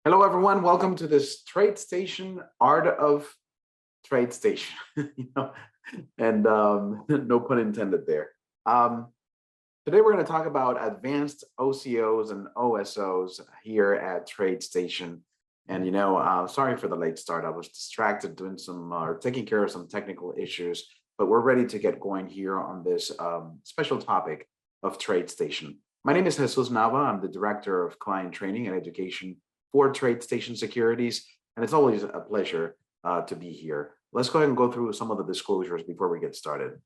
Hello, everyone. Welcome to this Tradestation Art of Tradestation. you know, and no pun intended there. Um, Today, we're going to talk about advanced OCOs and OSOs here at Tradestation. And sorry for the late start. I was distracted doing some taking care of some technical issues, but we're ready to get going here on this special topic of Tradestation. My name is Jesus Nava. I'm the Director of Client Training and Education for Tradestation Securities, and it's always a pleasure to be here. Let's go ahead and go through some of the disclosures before we get started.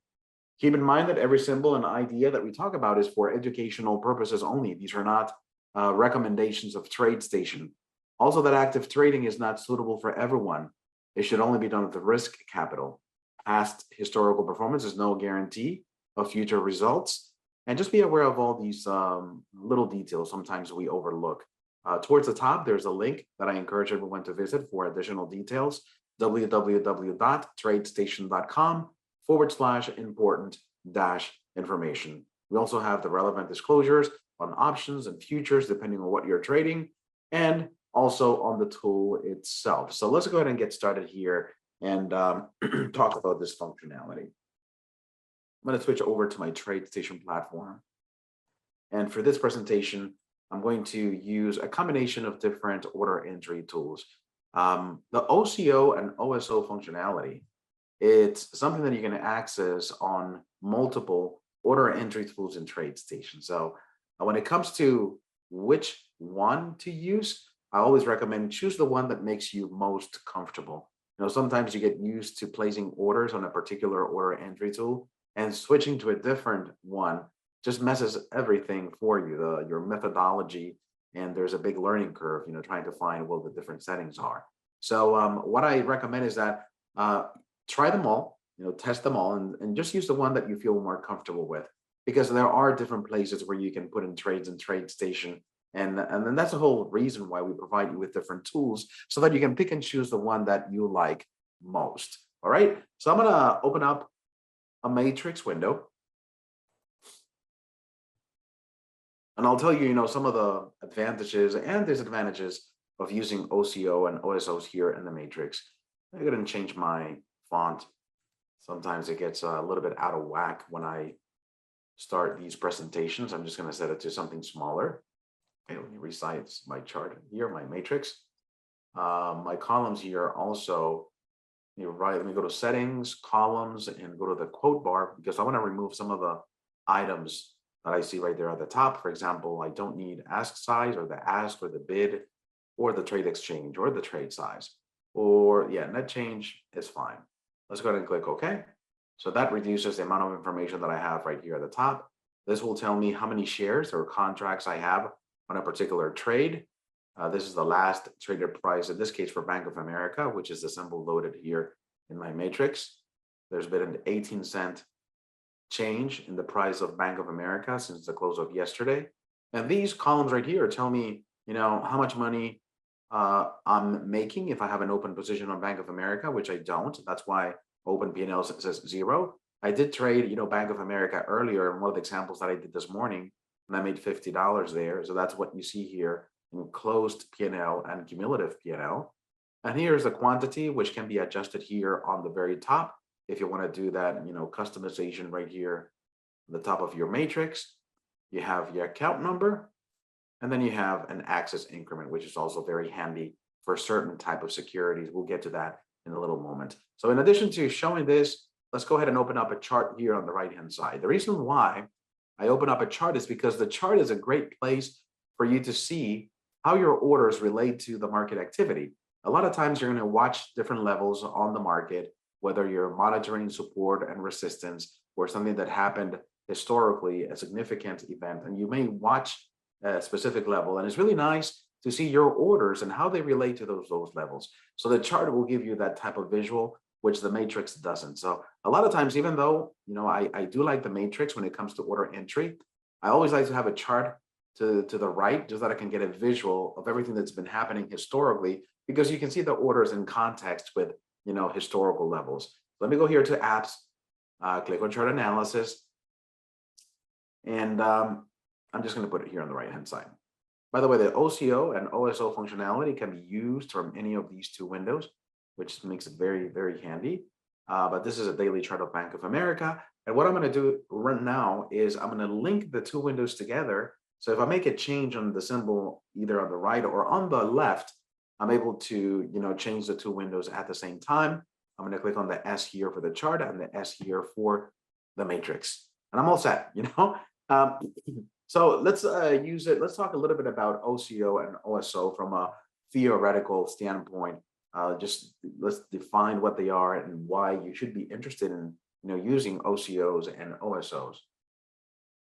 Keep in mind that every symbol and idea that we talk about is for educational purposes only. These are not recommendations of Tradestation. Also, that active trading is not suitable for everyone. It should only be done with the risk capital. Past historical performance is no guarantee of future results. And just be aware of all these little details sometimes we overlook. Towards the top, there's a link that I encourage everyone to visit for additional details, www.tradestation.com/important-information. We also have the relevant disclosures on options and futures, depending on what you're trading, and also on the tool itself. So let's go ahead and get started here and talk about this functionality. I'm going to switch over to my Tradestation platform. And for this presentation, I'm going to use a combination of different order entry tools. The OCO and OSO functionality, it's something that you can access on multiple order entry tools in Tradestation. So when it comes to which one to use, I always recommend choose the one that makes you most comfortable. Sometimes you get used to placing orders on a particular order entry tool, and switching to a different one just messes everything for you, your methodology, and there's a big learning curve, trying to find what the different settings are. So what I recommend is that try them all, test them all, and just use the one that you feel more comfortable with, because there are different places where you can put in trades in Tradestation. And then that's the whole reason why we provide you with different tools, so that you can pick and choose the one that you like most. All right, so I'm gonna open up a matrix window. And I'll tell you, some of the advantages and disadvantages of using OCO and OSOs here in the matrix. I'm going to change my font. Sometimes it gets a little bit out of whack when I start these presentations. I'm just going to set it to something smaller. Okay, let me resize my chart here, my matrix. My columns here also, let me go to settings, columns, and go to the quote bar, because I want to remove some of the items that I see right there at the top. For example, I don't need ask size, or the ask, or the bid, or the trade exchange, or the trade size, or net change is fine. Let's go ahead and click OK. So that reduces the amount of information that I have right here at the top. This will tell me how many shares or contracts I have on a particular trade. This is the last traded price, in this case for Bank of America, which is the symbol loaded here in my matrix. There's been an 18-cent change in the price of Bank of America since the close of yesterday. And these columns right here tell me, how much money I'm making if I have an open position on Bank of America, which I don't. That's why open P&L says 0. I did trade, Bank of America earlier in one of the examples that I did this morning, and I made $50 there. So that's what you see here in closed P&L and cumulative P&L. And here's the quantity, which can be adjusted here on the very top. If you want to do that, customization right here on the top of your matrix. You have your account number, and then you have an access increment, which is also very handy for certain type of securities. We'll get to that in a little moment. So in addition to showing this, let's go ahead and open up a chart here on the right-hand side. The reason why I open up a chart is because the chart is a great place for you to see how your orders relate to the market activity. A lot of times you're going to watch different levels on the market, whether you're monitoring support and resistance, or something that happened historically, a significant event, and you may watch a specific level. And it's really nice to see your orders and how they relate to those levels. So the chart will give you that type of visual, which the matrix doesn't. So a lot of times, even though I do like the matrix when it comes to order entry, I always like to have a chart to the right, just that I can get a visual of everything that's been happening historically, because you can see the orders in context with historical levels. Let me go here to apps, click on chart analysis, and I'm just going to put it here on the right hand side. By the way, the OCO and OSO functionality can be used from any of these two windows, which makes it very, very handy. But this is a daily chart of Bank of America. And what I'm going to do right now is I'm going to link the two windows together. So if I make a change on the symbol, either on the right or on the left, I'm able to, change the two windows at the same time. I'm going to click on the S here for the chart and the S here for the matrix. And I'm all set, Um, so let's use it. Let's talk a little bit about OCO and OSO from a theoretical standpoint. Just let's define what they are and why you should be interested in, using OCOs and OSOs.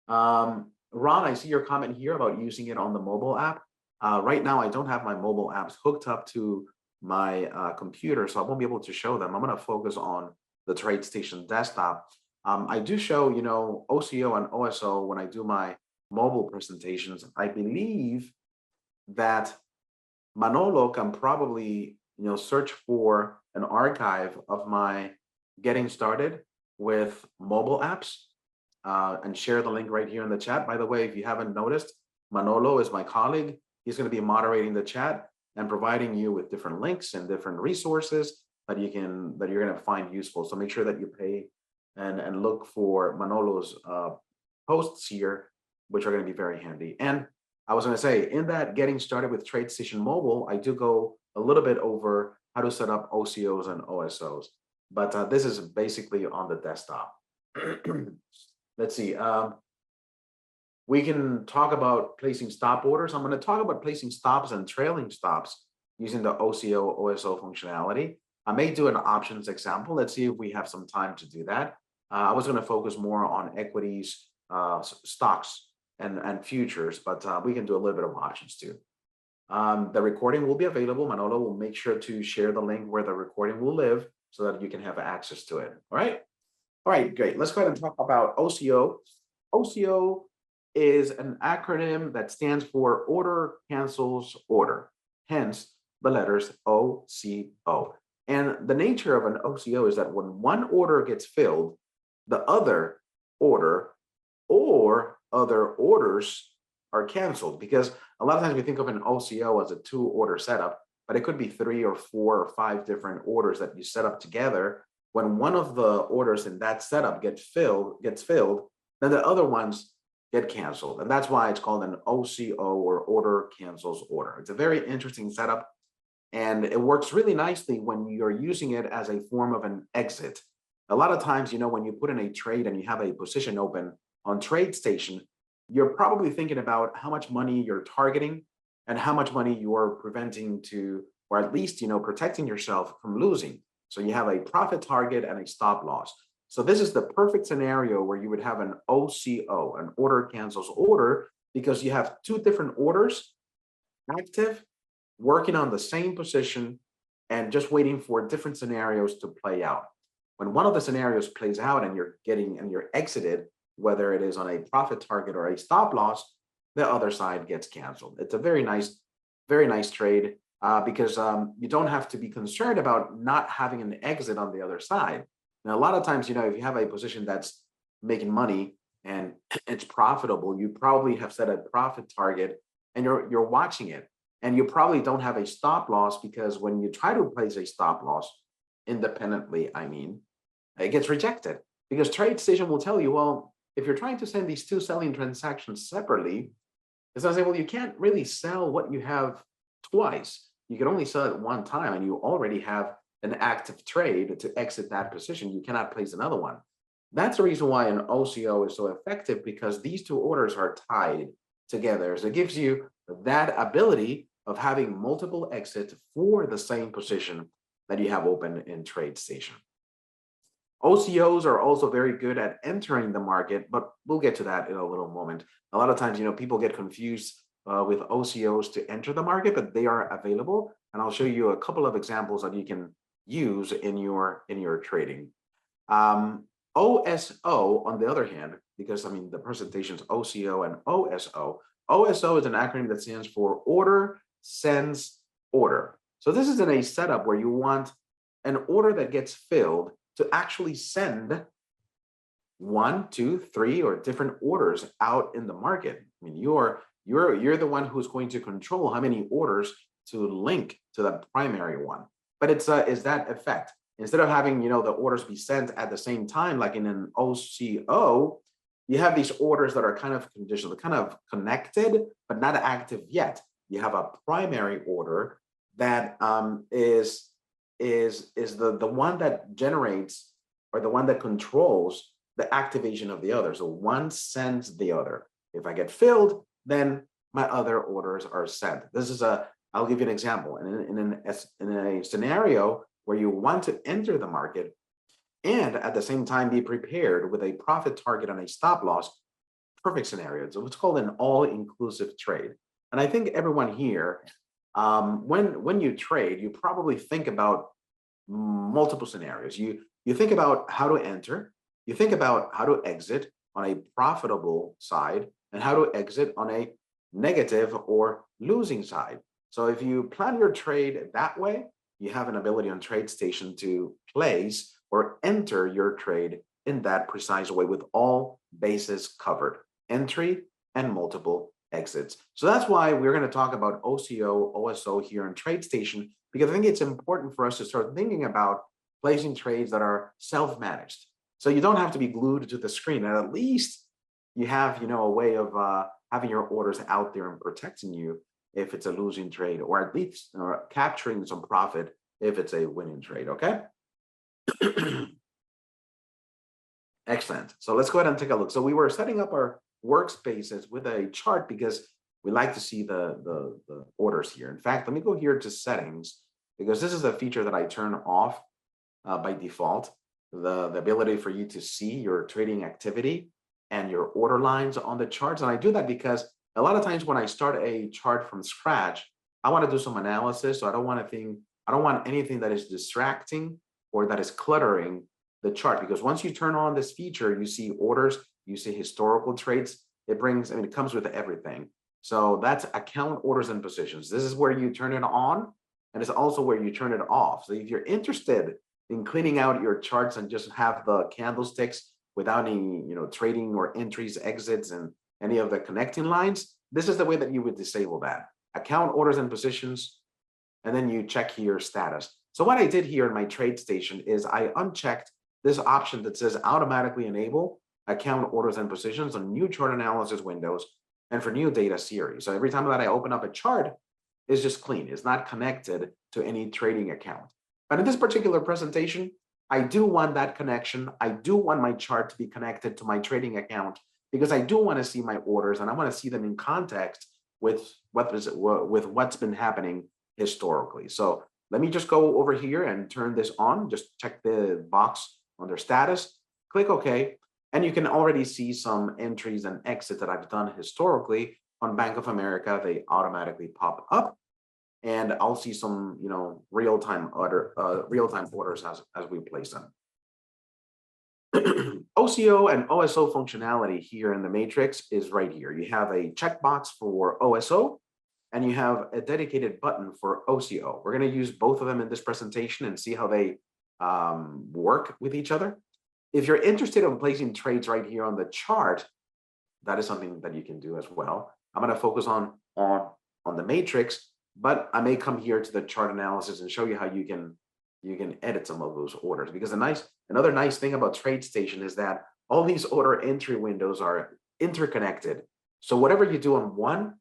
Ron, I see your comment here about using it on the mobile app. Right now, I don't have my mobile apps hooked up to my computer, so I won't be able to show them. I'm going to focus on the Tradestation desktop. I do show, OCO and OSO when I do my mobile presentations. I believe that Manolo can probably, search for an archive of my getting started with mobile apps and share the link right here in the chat. By the way, if you haven't noticed, Manolo is my colleague. He's going to be moderating the chat and providing you with different links and different resources that you're going to find useful. So make sure that you pay and look for Manolo's posts here, which are going to be very handy. And I was going to say, in that getting started with Tradestation Mobile, I do go a little bit over how to set up OCOs and OSOs, but this is basically on the desktop. Let's see. We can talk about placing stop orders. I'm going to talk about placing stops and trailing stops using the OCO OSO functionality. I may do an options example. Let's see if we have some time to do that. I was going to focus more on equities, stocks, and futures, but we can do a little bit of options too. The recording will be available. Manolo will make sure to share the link where the recording will live so that you can have access to it. All right. All right, great. Let's go ahead and talk about OCO. OCO is an acronym that stands for Order Cancels Order, hence the letters OCO. And the nature of an OCO is that when one order gets filled, the other order or other orders are canceled, because a lot of times we think of an OCO as a two-order setup, but it could be 3 or 4 or 5 different orders that you set up together. When one of the orders in that setup gets filled, then the other ones get canceled. And that's why it's called an OCO, or Order Cancels Order. It's a very interesting setup, and it works really nicely when you're using it as a form of an exit. A lot of times, when you put in a trade and you have a position open on Tradestation, you're probably thinking about how much money you're targeting and how much money you're preventing to, or at least, protecting yourself from losing. So you have a profit target and a stop loss. So this is the perfect scenario where you would have an OCO, an Order Cancels Order, because you have 2 different orders active, working on the same position and just waiting for different scenarios to play out. When one of the scenarios plays out and you're exited, whether it is on a profit target or a stop loss, the other side gets canceled. It's a very nice trade because you don't have to be concerned about not having an exit on the other side. Now, a lot of times, if you have a position that's making money and it's profitable, you probably have set a profit target and you're watching it. And you probably don't have a stop loss, because when you try to place a stop loss independently, it gets rejected, because Tradestation will tell you, well, if you're trying to send these 2 selling transactions separately, it's not saying, well, you can't really sell what you have twice. You can only sell it one time, and you already have an active trade to exit that position. You cannot place another one. That's the reason why an OCO is so effective, because these 2 orders are tied together. So it gives you that ability of having multiple exits for the same position that you have open in Tradestation. OCOs are also very good at entering the market, but we'll get to that in a little moment. A lot of times, people get confused with OCOs to enter the market, but they are available. And I'll show you a couple of examples that you can use in your trading. OSO, on the other hand, because the presentation's OCO and OSO. OSO is an acronym that stands for Order Sends Order. So this is in a setup where you want an order that gets filled to actually send 1, 2, 3, or different orders out in the market. You're You're the one who's going to control how many orders to link to the primary one. But it's is that effect. Instead of having, the orders be sent at the same time, like in an OCO, you have these orders that are kind of conditional, kind of connected, but not active yet. You have a primary order that is the one that generates, or the one that controls the activation of the other. So one sends the other. If I get filled, then my other orders are sent. This is I'll give you an example. In a scenario where you want to enter the market and at the same time be prepared with a profit target and a stop loss, perfect scenario. It's what's called an all-inclusive trade. And I think everyone here, when you trade, you probably think about multiple scenarios. You think about how to enter, you think about how to exit on a profitable side, and how to exit on a negative or losing side. So if you plan your trade that way, you have an ability on Tradestation to place or enter your trade in that precise way with all bases covered, entry and multiple exits. So that's why we're going to talk about OCO, OSO here in Tradestation, because I think it's important for us to start thinking about placing trades that are self-managed. So you don't have to be glued to the screen, and at least you have, a way of having your orders out there and protecting you if it's a losing trade, or at least capturing some profit if it's a winning trade, okay? Excellent. So let's go ahead and take a look. So we were setting up our workspaces with a chart because we like to see the orders here. In fact, let me go here to settings, because this is a feature that I turn off by default, the ability for you to see your trading activity and your order lines on the charts. And I do that because a lot of times when I start a chart from scratch, I want to do some analysis. So I don't want anything that is distracting or that is cluttering the chart, because once you turn on this feature, you see orders, you see historical trades. It comes with everything. So that's account orders and positions. This is where you turn it on, and it's also where you turn it off. So if you're interested in cleaning out your charts and just have the candlesticks without any, trading or entries, exits, and any of the connecting lines, this is the way that you would disable that. Account orders and positions, and then you check here status. So what I did here in my Tradestation is I unchecked this option that says automatically enable account orders and positions on new chart analysis windows and for new data series. So every time that I open up a chart, it's just clean. It's not connected to any trading account. But in this particular presentation, I do want that connection. I do want my chart to be connected to my trading account, because I do want to see my orders and I want to see them in context with what's been happening historically. So let me just go over here and turn this on. Just check the box under status, click OK, and you can already see some entries and exits that I've done historically on Bank of America. They automatically pop up, and I'll see some, real-time orders as we place them. OCO and OSO functionality here in the matrix is right here. You have a checkbox for OSO, and you have a dedicated button for OCO. We're going to use both of them in this presentation and see how they work with each other. If you're interested in placing trades right here on the chart, that is something that you can do as well. I'm going to focus on the matrix, but I may come here to the chart analysis and show you how you can edit some of those orders. Because another nice thing about Tradestation is that all these order entry windows are interconnected. So whatever you do on one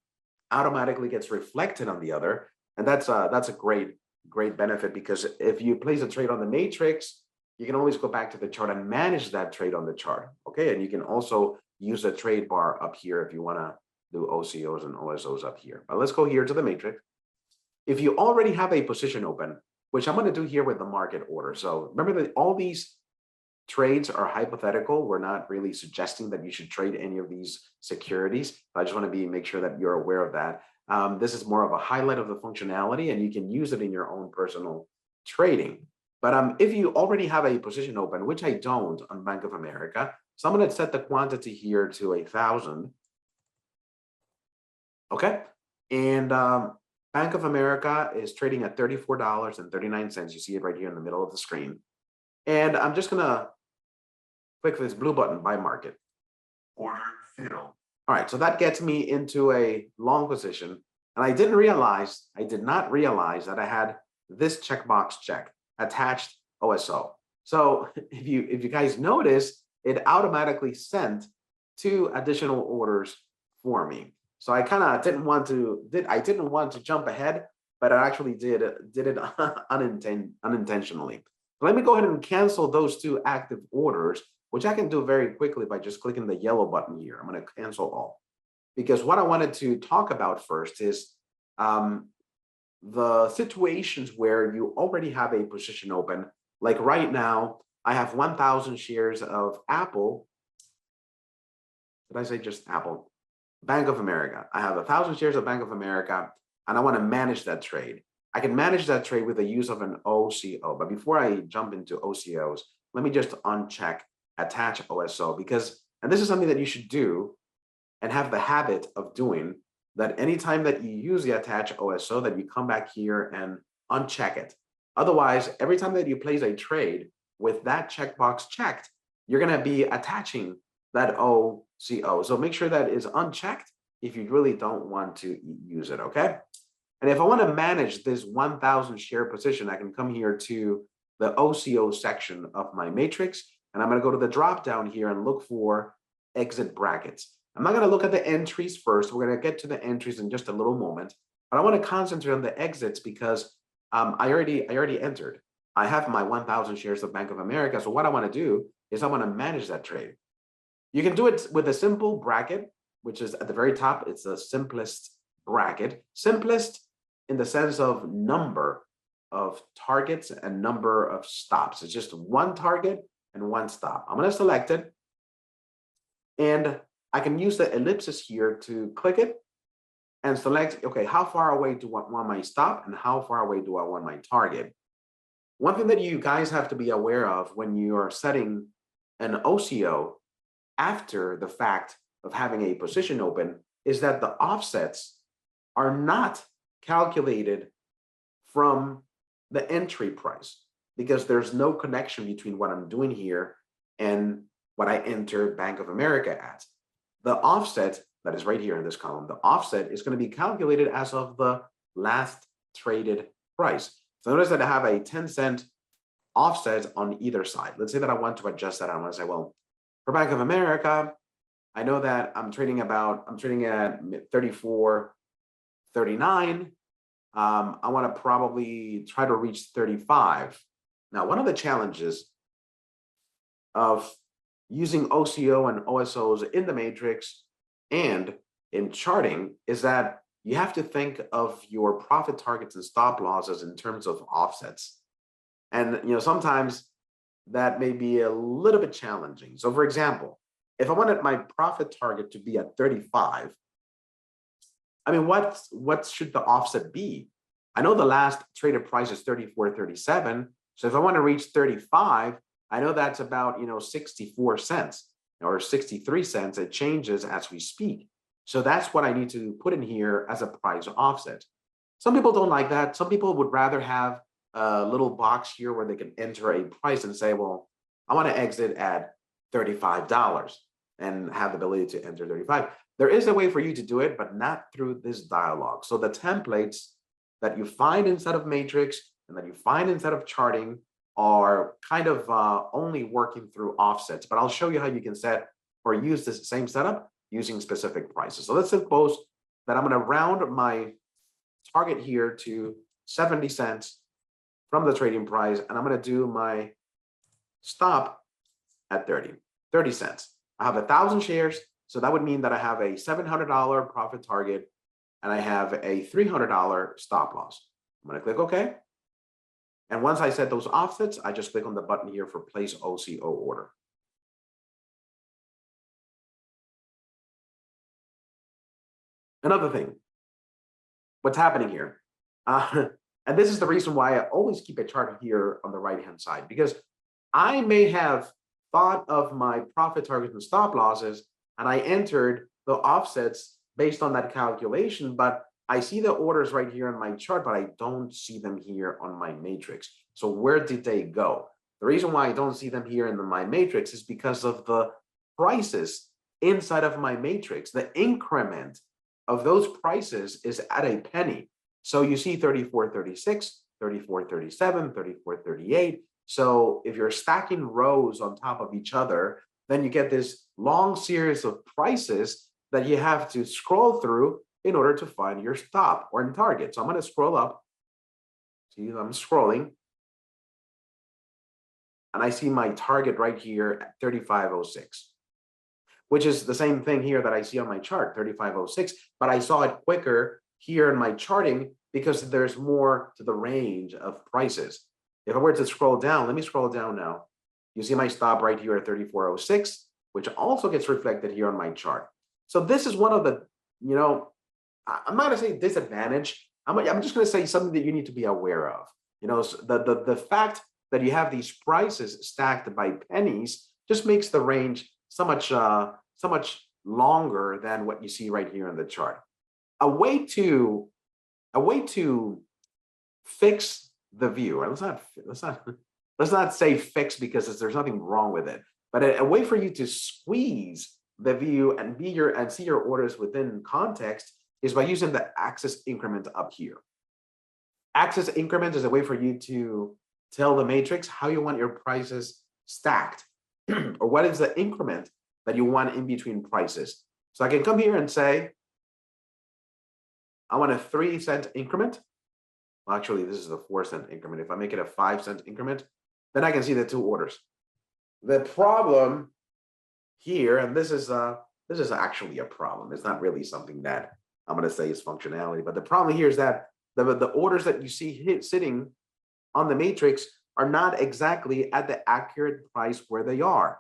automatically gets reflected on the other, and that's a great benefit, because if you place a trade on the matrix, you can always go back to the chart and manage that trade on the chart. Okay, and you can also use the trade bar up here if you want to do OCOs and OSOs up here. But let's go here to the matrix. If you already have a position open, which I'm going to do here with the market order. So remember that all these trades are hypothetical. We're not really suggesting that you should trade any of these securities. I just want to make sure that you're aware of that. This is more of a highlight of the functionality, and you can use it in your own personal trading. But if you already have a position open, which I don't on Bank of America, so I'm going to set the quantity here to 1,000. Okay, and Bank of America is trading at $34.39. You see it right here in the middle of the screen. And I'm just going to click this blue button, buy market. Order fill. All right, so that gets me into a long position. And I did not realize that I had this checkbox check attached OSO. So if you guys notice, it automatically sent two additional orders for me. So I kind of didn't want to jump ahead, but I actually did it unintentionally. Let me go ahead and cancel those two active orders, which I can do very quickly by just clicking the yellow button here. I'm going to cancel all, because what I wanted to talk about first is um, the situations where you already have a position open. Like right now, I have 1,000 shares of Apple. Did I say just Apple? Bank of America. I have 1,000 shares of Bank of America, and I want to manage that trade. I can manage that trade with the use of an OCO. But before I jump into OCOs, let me just uncheck attach OSO, because, and this is something that you should do and have the habit of doing, that anytime that you use the attach OSO, that you come back here and uncheck it. Otherwise, every time that you place a trade with that checkbox checked, you're going to be attaching that OCO. So make sure that is unchecked if you really don't want to use it, okay? And if I want to manage this 1,000 share position, I can come here to the OCO section of my matrix, and I'm going to go to the drop down here and look for exit brackets. I'm not going to look at the entries first. We're going to get to the entries in just a little moment, but I want to concentrate on the exits because I already entered. I have my 1,000 shares of Bank of America. So what I want to do is I want to manage that trade. You can do it with a simple bracket, which is at the very top. It's the simplest bracket. Simplest in the sense of number of targets and number of stops. It's just one target and one stop. I'm going to select it, and I can use the ellipsis here to click it and select, okay, how far away do I want my stop and how far away do I want my target? One thing that you guys have to be aware of when you are setting an OCO after the fact of having a position open is that the offsets are not calculated from the entry price, because there's no connection between what I'm doing here and what I enter Bank of America at. The offset that is right here in this column, the offset is going to be calculated as of the last traded price. So notice that I have a 10-cent offset on either side. Let's say that I want to adjust that. I want to say, well, for Bank of America, I know that I'm trading at 34.39. I want to probably try to reach 35. Now, one of the challenges of using OCO and OSOs in the matrix and in charting is that you have to think of your profit targets and stop losses in terms of offsets. And sometimes that may be a little bit challenging. So for example, if I wanted my profit target to be at 35, I mean, what should the offset be? I know the last traded price is 34.37. So if I want to reach 35, I know that's about 64 cents or 63 cents. It changes as we speak. So that's what I need to put in here as a price offset. Some people don't like that. Some people would rather have a little box here where they can enter a price and say, well, I want to exit at $35 and have the ability to enter 35. There is a way for you to do it, but not through this dialog. So the templates that you find inside of Matrix and that you find inside of charting are kind of only working through offsets, but I'll show you how you can set or use this same setup using specific prices. So let's suppose that I'm going to round my target here to 70 cents from the trading price, and I'm going to do my stop at 30 cents. I have 1,000 shares, so that would mean that I have a $700 profit target and I have a $300 stop loss. I'm going to click OK. And once I set those offsets, I just click on the button here for place OCO order. Another thing, what's happening here, and this is the reason why I always keep a chart here on the right-hand side, because I may have thought of my profit targets and stop losses, and I entered the offsets based on that calculation, but I see the orders right here in my chart, but I don't see them here on my matrix. So where did they go? The reason why I don't see them here in my matrix is because of the prices inside of my matrix, the increment of those prices is at a penny. So you see 34.36, 34.37, 34.38. So if you're stacking rows on top of each other, then you get this long series of prices that you have to scroll through in order to find your stop or in target. So I'm going to scroll up. See, I'm scrolling. And I see my target right here at 35.06, which is the same thing here that I see on my chart, 35.06, but I saw it quicker here in my charting because there's more to the range of prices. If I were to scroll down, let me scroll down now. You see my stop right here at 34.06, which also gets reflected here on my chart. So this is one of the, I'm not gonna say disadvantage. I'm just gonna say something that you need to be aware of. The fact that you have these prices stacked by pennies just makes the range so much longer than what you see right here in the chart. A way to fix the view, or let's not say fix because there's nothing wrong with it, but a way for you to squeeze the view and see your orders within context is by using the axis increment up here. Axis increment is a way for you to tell the matrix how you want your prices stacked or what is the increment that you want in between prices. So I can come here and say, I want a 3-cent increment. Well, actually, this is a 4-cent increment. If I make it a 5-cent increment, then I can see the two orders. The problem here, and this is actually a problem. It's not really something that I'm going to say is functionality, but the problem here is that the orders that you see sitting on the matrix are not exactly at the accurate price where they are.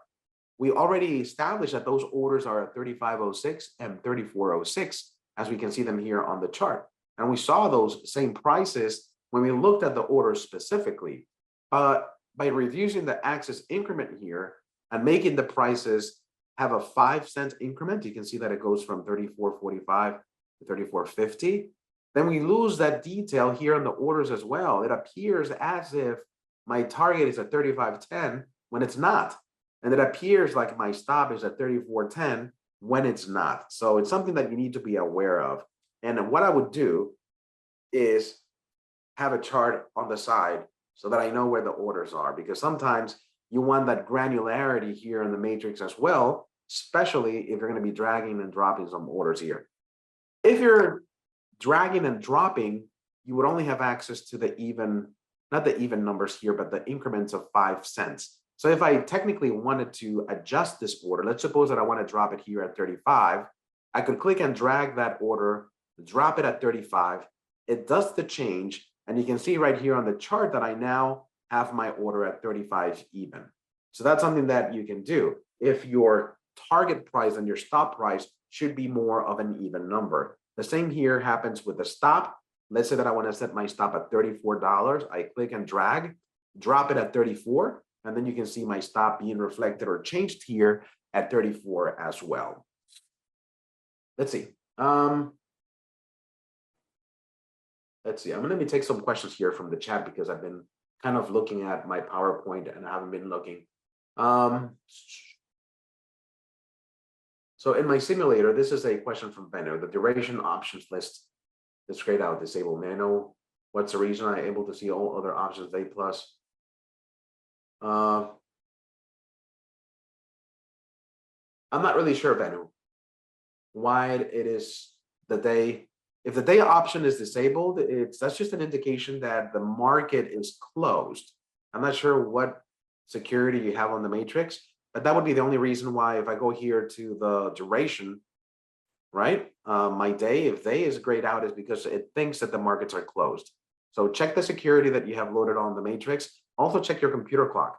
We already established that those orders are at 35.06 and 34.06, as we can see them here on the chart. And we saw those same prices when we looked at the orders specifically. But by reducing the axis increment here and making the prices have a 5-cent increment, you can see that it goes from 34.45 to 34.50. Then we lose that detail here in the orders as well. It appears as if my target is at 35.10 when it's not. And it appears like my stop is at 34.10 when it's not. So it's something that you need to be aware of. And what I would do is have a chart on the side so that I know where the orders are, because sometimes you want that granularity here in the matrix as well, especially if you're going to be dragging and dropping some orders here. If you're dragging and dropping, you would only have access to the not the even numbers here, but the increments of 5 cents. So if I technically wanted to adjust this order, let's suppose that I want to drop it here at 35, I could click and drag that order, drop it at 35. It does the change, and you can see right here on the chart that I now have my order at 35 even. So that's something that you can do if your target price and your stop price should be more of an even number. The same here happens with the stop. Let's say that I want to set my stop at $34. I click and drag, drop it at 34, and then you can see my stop being reflected or changed here at 34 as well. Let's see. Let's see. I'm going to take some questions here from the chat because I've been kind of looking at my PowerPoint and I haven't been looking. So in my simulator, this is a question from Benno. The duration options list is grayed out, disabled. May I know what's the reason I'm able to see all other options A+? I'm not really sure, Benno, why it is the day. If the day option is disabled, that's just an indication that the market is closed. I'm not sure what security you have on the matrix, but that would be the only reason why. If I go here to the duration, right? My day, if day is grayed out, is because it thinks that the markets are closed. So check the security that you have loaded on the matrix. Also check your computer clock.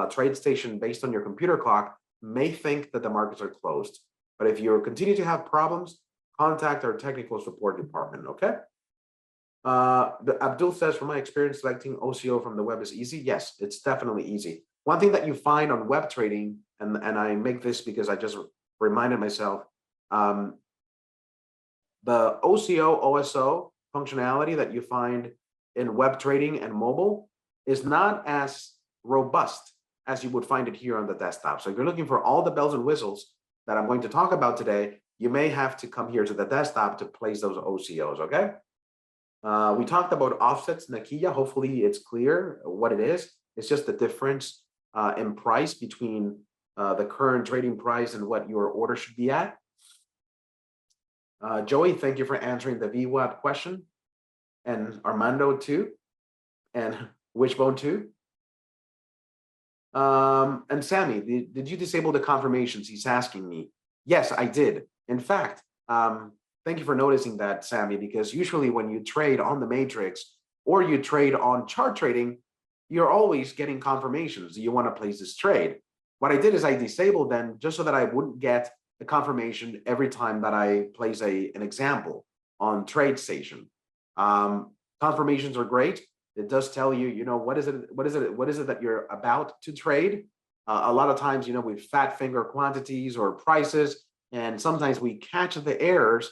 Tradestation, based on your computer clock, may think that the markets are closed. But if you continue to have problems, contact our technical support department, okay? Abdul says, from my experience, selecting OCO from the web is easy. Yes, it's definitely easy. One thing that you find on web trading, and I make this because I just reminded myself, the OCO, OSO functionality that you find in web trading and mobile is not as robust as you would find it here on the desktop. So if you're looking for all the bells and whistles, that I'm going to talk about today, you may have to come here to the desktop to place those OCOs, okay? We talked about offsets, Nakia. Hopefully it's clear what it is. It's just the difference in price between the current trading price and what your order should be at. Joey, thank you for answering the VWAP question. And Armando too. And Wishbone too. And Sammy, did you disable the confirmations? He's asking me. Yes, I did. In fact, thank you for noticing that, Sammy, because usually when you trade on the matrix or you trade on chart trading, you're always getting confirmations. You want to place this trade. What I did is I disabled them just so that I wouldn't get the confirmation every time that I place an example on Tradestation. Confirmations are great. It does tell you, you know, what is it that you're about to trade. A lot of times, you know, we fat finger quantities or prices, and sometimes we catch the errors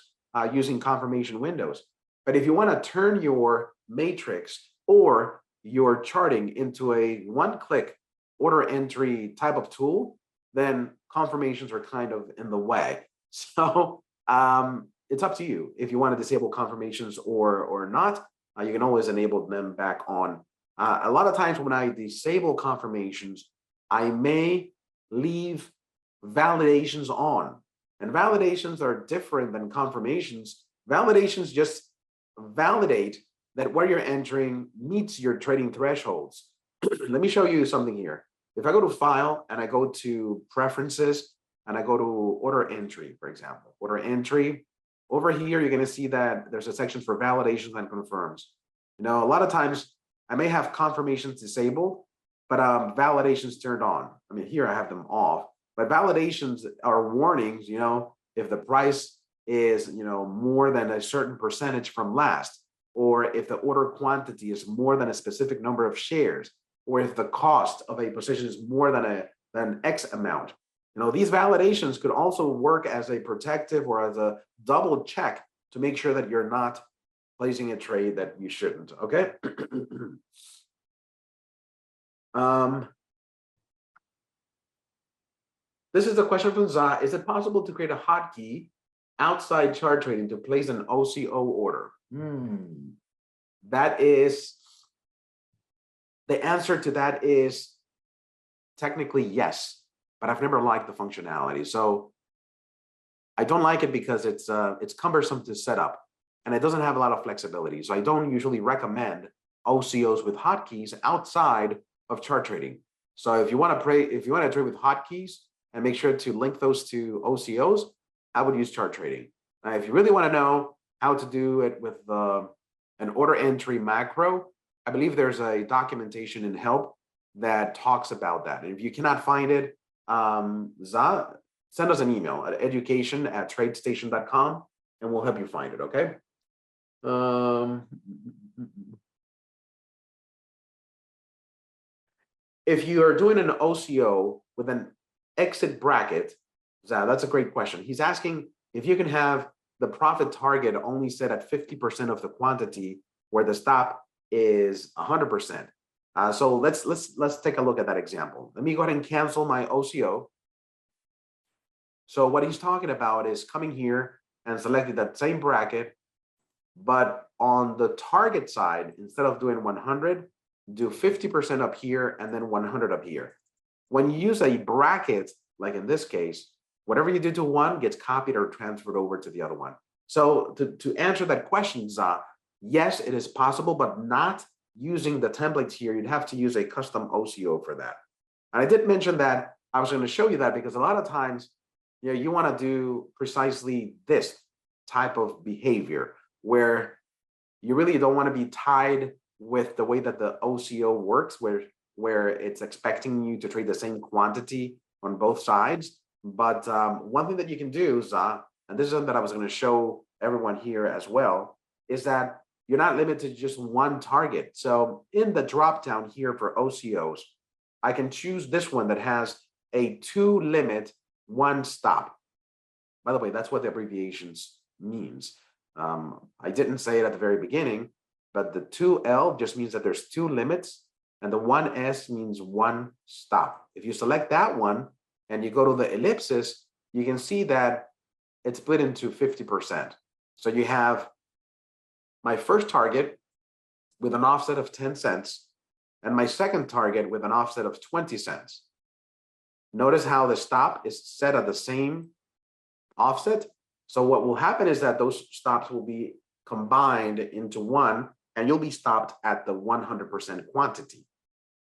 using confirmation windows. But if you want to turn your matrix or your charting into a one-click order entry type of tool, then confirmations are kind of in the way. So it's up to you if you want to disable confirmations or not. You can always enable them back on. A lot of times when I disable confirmations, I may leave validations on. And validations are different than confirmations. Validations just validate that what you're entering meets your trading thresholds. Let me show you something here. If I go to File and I go to Preferences and I go to Order Entry, for example, Order Entry, over here, you're going to see that there's a section for validations and confirms. You know, a lot of times I may have confirmations disabled, but validations turned on. I mean, here I have them off, but validations are warnings, you know, if the price is, you know, more than a certain percentage from last, or if the order quantity is more than a specific number of shares, or if the cost of a position is more than X amount. You know, these validations could also work as a protective or as a double check to make sure that you're not placing a trade that you shouldn't, okay? This is a question from Za. Is it possible to create a hotkey outside chart trading to place an OCO order? That is, the answer to that is technically yes, but I've never liked the functionality. So I don't like it because it's cumbersome to set up and it doesn't have a lot of flexibility. So I don't usually recommend OCOs with hotkeys outside of chart trading. So if you want to trade with hotkeys and make sure to link those to OCOs, I would use chart trading. Now, if you really want to know how to do it with an order entry macro, I believe there's a documentation in help that talks about that. And if you cannot find it, send us an email at education@tradestation.com and we'll help you find it, okay? If you are doing an OCO with an exit bracket, that's a great question. He's asking if you can have the profit target only set at 50% of the quantity where the stop is 100%. So let's take a look at that example. Let me go ahead and cancel my OCO. So what he's talking about is coming here and selecting that same bracket, but on the target side, instead of doing 100, do 50% up here and then 100 up here. When you use a bracket, like in this case, whatever you do to one gets copied or transferred over to the other one. So to answer that question, Za, yes, it is possible, but not using the templates here. You'd have to use a custom OCO for that. And I did mention that I was going to show you that because a lot of times, you know, you want to do precisely this type of behavior where you really don't want to be tied with the way that the OCO works, where it's expecting you to trade the same quantity on both sides. But one thing that you can do, Za, and this is something that I was going to show everyone here as well, is that you're not limited to just one target. So in the drop down here for OCOs, I can choose this one that has a 2 limit, 1 stop. By the way, that's what the abbreviations means. I didn't say it at the very beginning, but the 2L just means that there's 2 limits and the 1S means 1 stop. If you select that one and you go to the ellipsis, you can see that it's split into 50%. So you have my first target with an offset of 10 cents and my second target with an offset of 20 cents. Notice how the stop is set at the same offset. So what will happen is that those stops will be combined into one, and you'll be stopped at the 100% quantity.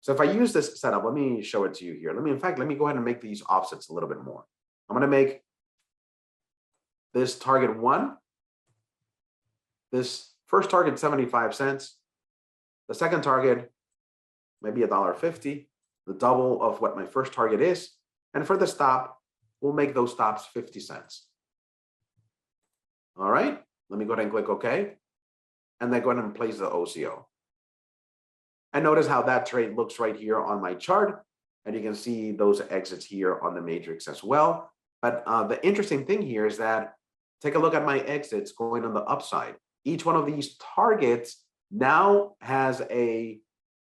So if I use this setup, let me show it to you here. In fact, let me go ahead and make these offsets a little bit more. I'm going to make this target 1, this first target 75 cents, the second target maybe $1.50, the double of what my first target is. And for the stop, we'll make those stops 50 cents. All right, let me go ahead and click OK. And then go ahead and place the OCO. And notice how that trade looks right here on my chart. And you can see those exits here on the matrix as well. But the interesting thing here is that take a look at my exits going on the upside. Each one of these targets now has a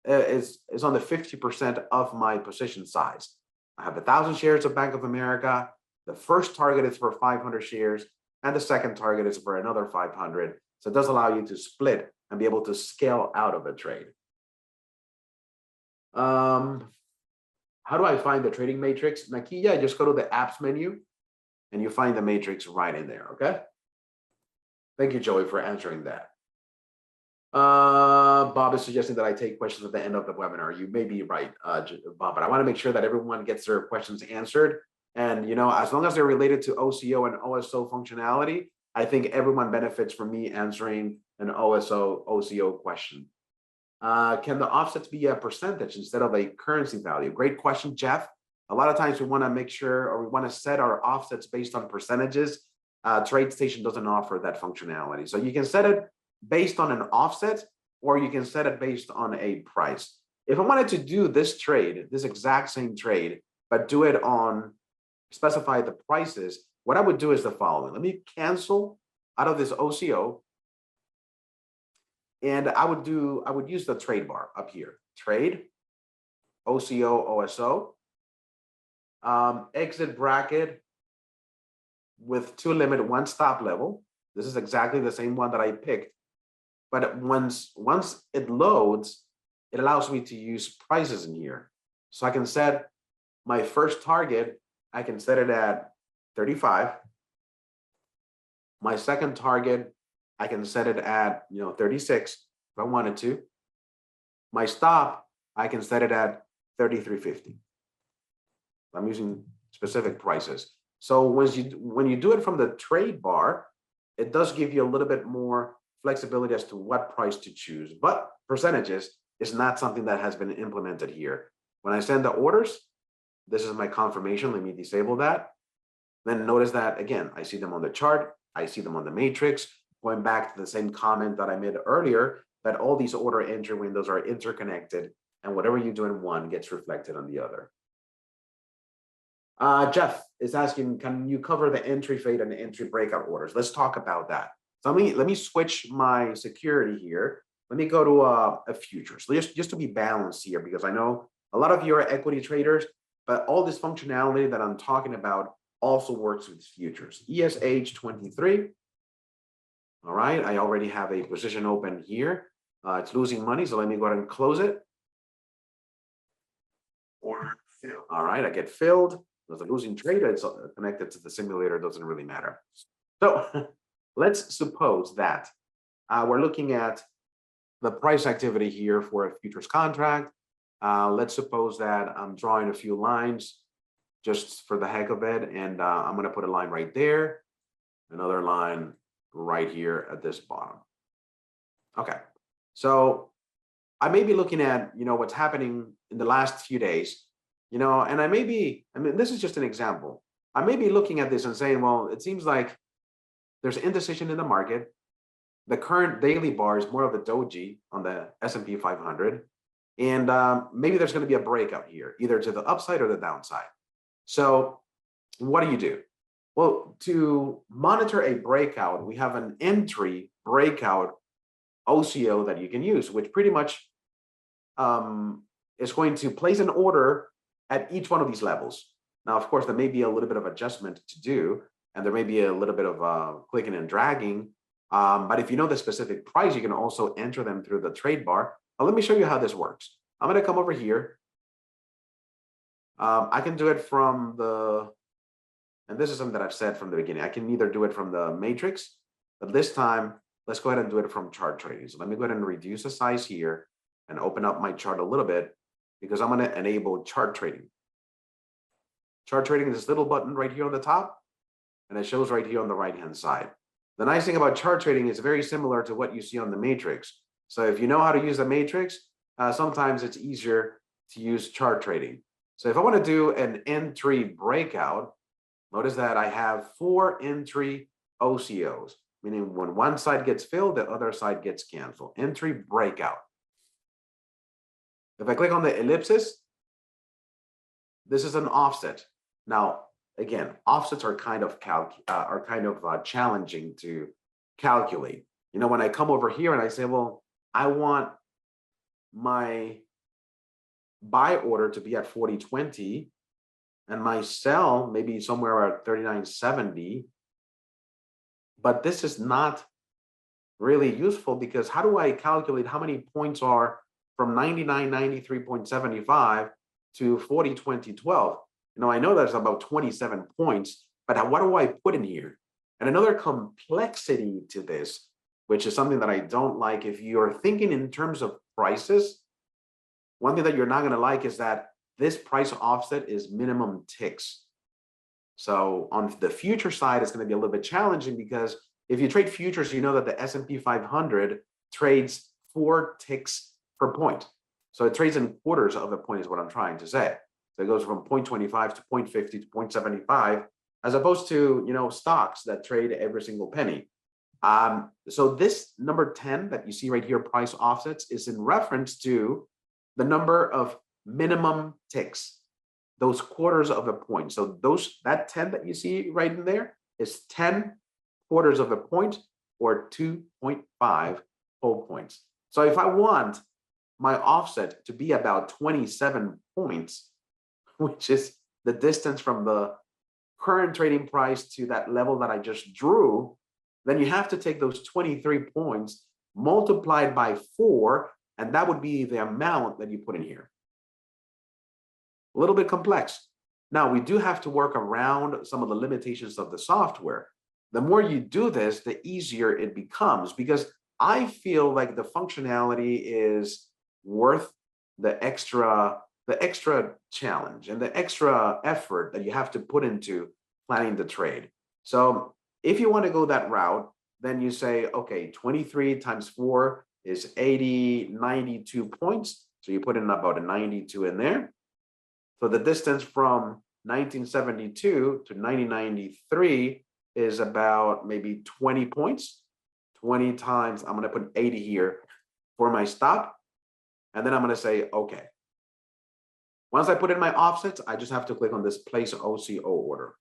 is on the 50% of my position size. I have 1,000 shares of Bank of America. The first target is for 500 shares, and the second target is for another 500. So it does allow you to split and be able to scale out of a trade. How do I find the trading matrix? Nakia, just go to the apps menu and you find the matrix right in there, okay? Thank you, Joey, for answering that. Bob is suggesting that I take questions at the end of the webinar. You may be right, Bob, but I want to make sure that everyone gets their questions answered. And, you know, as long as they're related to OCO and OSO functionality, I think everyone benefits from me answering an OCO question. Can the offsets be a percentage instead of a currency value? Great question, Jeff. A lot of times we want to make sure, or we want to set our offsets based on percentages. Tradestation doesn't offer that functionality. So you can set it based on an offset, or you can set it based on a price. If I wanted to do this trade, this exact same trade, but do it on, specify the prices, what I would do is the following. Let me cancel out of this OCO. And I would use the trade bar up here. Trade, OCO, OSO, exit bracket with 2 limit, 1 stop level. This is exactly the same one that I picked. But once it loads, it allows me to use prices in here. So I can set my first target, I can set it at 35. My second target, I can set it at 36 if I wanted to. My stop, I can set it at 33.50. I'm using specific prices. So when you do it from the trade bar, it does give you a little bit more flexibility as to what price to choose. But percentages is not something that has been implemented here. When I send the orders, this is my confirmation. Let me disable that. Then notice that, again, I see them on the chart. I see them on the matrix. Going back to the same comment that I made earlier, that all these order entry windows are interconnected, and whatever you do in one gets reflected on the other. Jeff is asking, can you cover the entry fade and the entry breakout orders? Let's talk about that. So let me switch my security here. Let me go to a futures, so just to be balanced here, because I know a lot of you are equity traders, but all this functionality that I'm talking about also works with futures. ESH 23. All right, I already have a position open here. It's losing money, so let me go ahead and close it. Order filled. All right, I get filled. There's a losing trade. It's connected to the simulator. It doesn't really matter. So let's suppose that we're looking at the price activity here for a futures contract. Let's suppose that I'm drawing a few lines just for the heck of it, and I'm going to put a line right there, another line right here at this bottom. Okay, so I may be looking at what's happening in the last few days, and I mean this is just an example. I may be looking at this and saying, well, it seems like there's indecision in the market. The current daily bar is more of a doji on the S&P 500, and maybe there's going to be a breakout here, either to the upside or the downside. So what do? Well, to monitor a breakout, we have an entry breakout OCO that you can use, which pretty much is going to place an order at each one of these levels. Now, of course, there may be a little bit of adjustment to do, and there may be a little bit of clicking and dragging. But if you know the specific price, you can also enter them through the trade bar. But let me show you how this works. I'm going to come over here. I can do it from and this is something that I've said from the beginning. I can either do it from the matrix, but this time, let's go ahead and do it from chart trading. So let me go ahead and reduce the size here and open up my chart a little bit because I'm going to enable chart trading. Chart trading is this little button right here on the top, and it shows right here on the right-hand side. The nice thing about chart trading is very similar to what you see on the matrix. So if you know how to use the matrix, sometimes it's easier to use chart trading. So if I want to do an entry breakout, notice that I have 4 entry OCOs, meaning when one side gets filled, the other side gets canceled. Entry breakout. If I click on the ellipsis, this is an offset. Now, again, offsets are kind of challenging to calculate. You know, when I come over here and I say, well, I want my buy order to be at 40.20 and my sell maybe somewhere at 39.70, but this is not really useful because how do I calculate how many points are from 99.93.75 to 40.20.12? You know, I know that's about 27 points, but what do I put in here? And another complexity to this, which is something that I don't like, if you're thinking in terms of prices, one thing that you're not going to like is that this price offset is minimum ticks. So on the future side, it's going to be a little bit challenging because if you trade futures, you know that the S&P 500 trades 4 ticks per point. So it trades in quarters of a point is what I'm trying to say. So it goes from 0.25 to 0.50 to 0.75, as opposed to, you know, stocks that trade every single penny. So this number 10 that you see right here, price offsets, is in reference to the number of minimum ticks, those quarters of a point. So that 10 that you see right in there is 10 quarters of a point or 2.5 whole points. So if I want my offset to be about 27 points, which is the distance from the current trading price to that level that I just drew, then you have to take those 23 points multiplied by 4, and that would be the amount that you put in here. A little bit complex. Now, we do have to work around some of the limitations of the software. The more you do this, the easier it becomes, because I feel like the functionality is worth the extra challenge and the extra effort that you have to put into planning the trade. So if you want to go that route, then you say, okay, 23 times 4 is 92 points. So you put in about a 92 in there. So the distance from 1972 to 1993 is about maybe 20 points. 20 times, I'm going to put 80 here for my stop. And then I'm going to say, okay. Once I put in my offsets, I just have to click on this place OCO order.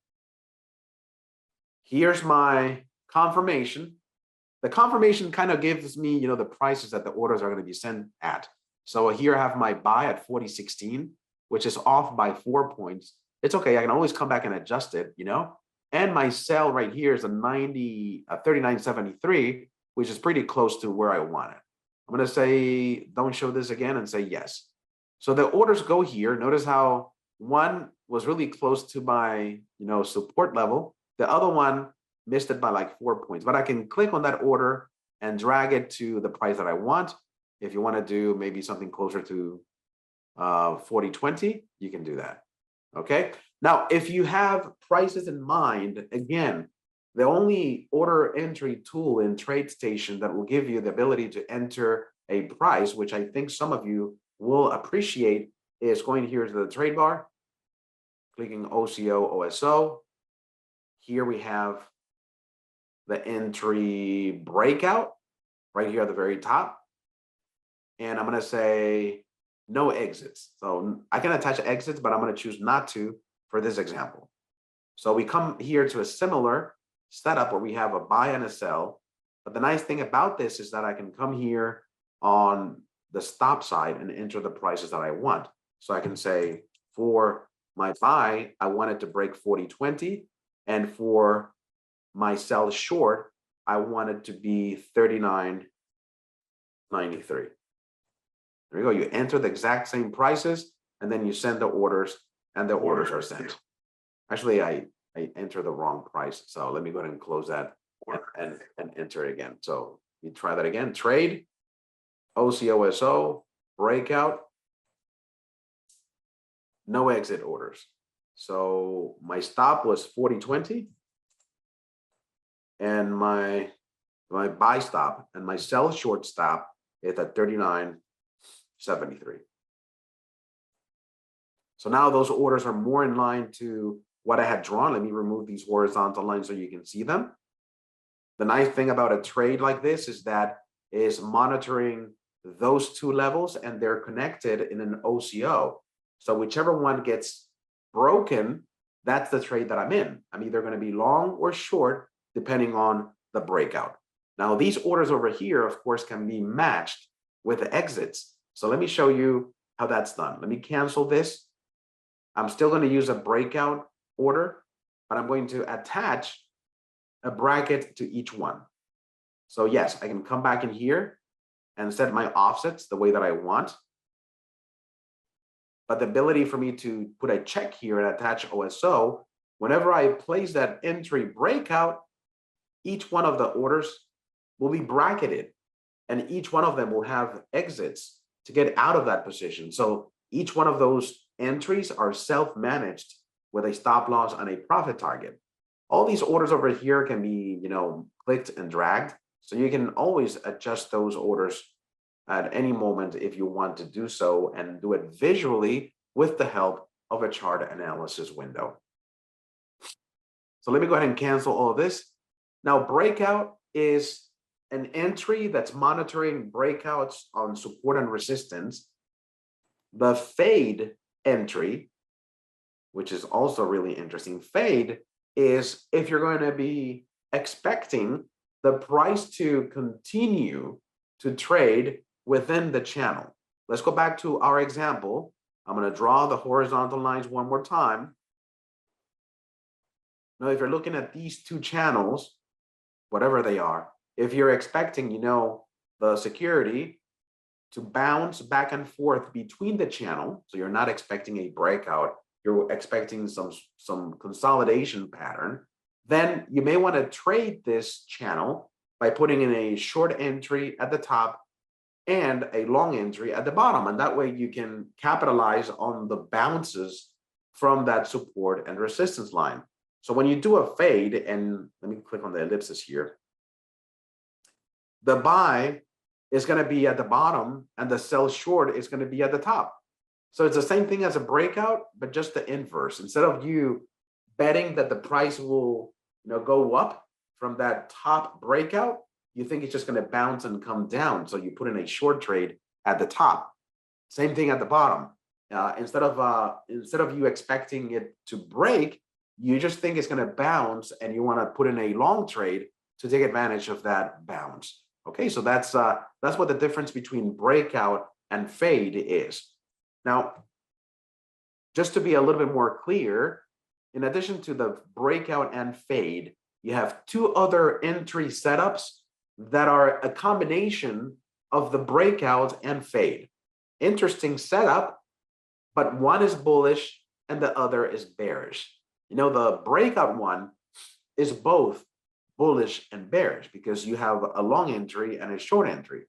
Here's my confirmation. The confirmation kind of gives me, you know, the prices that the orders are going to be sent at. So here I have my buy at 40.16, which is off by 4 points. It's okay. I can always come back and adjust it, you know. And my sell right here is a 39.73, which is pretty close to where I want it. I'm going to say, don't show this again, and say yes. So the orders go here. Notice how one was really close to my, you know, support level. The other one missed it by like 4 points, but I can click on that order and drag it to the price that I want. If you want to do maybe something closer to 40.20, you can do that. Okay. Now, if you have prices in mind, again, the only order entry tool in Tradestation that will give you the ability to enter a price, which I think some of you will appreciate, is going here to the trade bar, clicking OCO, OSO. Here we have the entry breakout right here at the very top. And I'm going to say no exits. So I can attach exits, but I'm going to choose not to for this example. So we come here to a similar setup where we have a buy and a sell. But the nice thing about this is that I can come here on the stop side and enter the prices that I want. So I can say for my buy, I wanted to break 40.20. And for my sell short, I wanted to be 39.93. There you go. You enter the exact same prices, and then you send the orders, and the orders are sent. Actually, I enter the wrong price. So let me go ahead and close that and enter it again. So you try that again. Trade, OCO, breakout, no exit orders. So my stop was 40.20, and my buy stop and my sell short stop is at 39.73. So now those orders are more in line to what I had drawn. Let me remove these horizontal lines so you can see them. The nice thing about a trade like this is that is monitoring those two levels, and they're connected in an OCO. So whichever one gets broken, that's the trade that I'm in. I'm either going to be long or short, depending on the breakout. Now, these orders over here, of course, can be matched with the exits. So let me show you how that's done. Let me cancel this. I'm still going to use a breakout order, but I'm going to attach a bracket to each one. So yes, I can come back in here and set my offsets the way that I want. But the ability for me to put a check here and attach OSO, whenever I place that entry breakout, each one of the orders will be bracketed, and each one of them will have exits to get out of that position. So each one of those entries are self-managed with a stop loss and a profit target. All these orders over here can be, clicked and dragged. So you can always adjust those orders at any moment if you want to do so, and do it visually with the help of a chart analysis window. So let me go ahead and cancel all of this. Now, breakout is an entry that's monitoring breakouts on support and resistance. The fade entry, which is also really interesting, fade is if you're going to be expecting the price to continue to trade within the channel. Let's go back to our example. I'm going to draw the horizontal lines one more time. Now, if you're looking at these two channels, whatever they are, if you're expecting, the security to bounce back and forth between the channel, so you're not expecting a breakout, you're expecting some consolidation pattern, then you may want to trade this channel by putting in a short entry at the top and a long entry at the bottom. And that way you can capitalize on the bounces from that support and resistance line. So when you do a fade, and let me click on the ellipsis here, the buy is going to be at the bottom and the sell short is going to be at the top. So it's the same thing as a breakout, but just the inverse. Instead of you betting that the price will go up from that top breakout, you think it's just going to bounce and come down. So you put in a short trade at the top. Same thing at the bottom. Instead of you expecting it to break, you just think it's going to bounce, and you want to put in a long trade to take advantage of that bounce. Okay, so that's what the difference between breakout and fade is. Now, just to be a little bit more clear, in addition to the breakout and fade, you have two other entry setups that are a combination of the breakout and fade. Interesting setup, but one is bullish and the other is bearish. The breakout one is both bullish and bearish because you have a long entry and a short entry.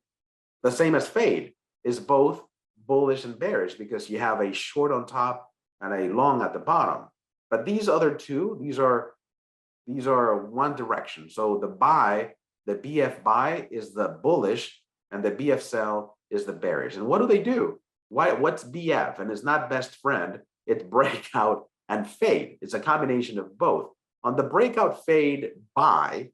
The same as fade is both bullish and bearish because you have a short on top and a long at the bottom. But these other two, these are one direction. So the buy, the BF buy is the bullish, and the BF sell is the bearish. And what do? What's BF? And it's not best friend, it's breakout and fade. It's a combination of both. On the breakout fade buy,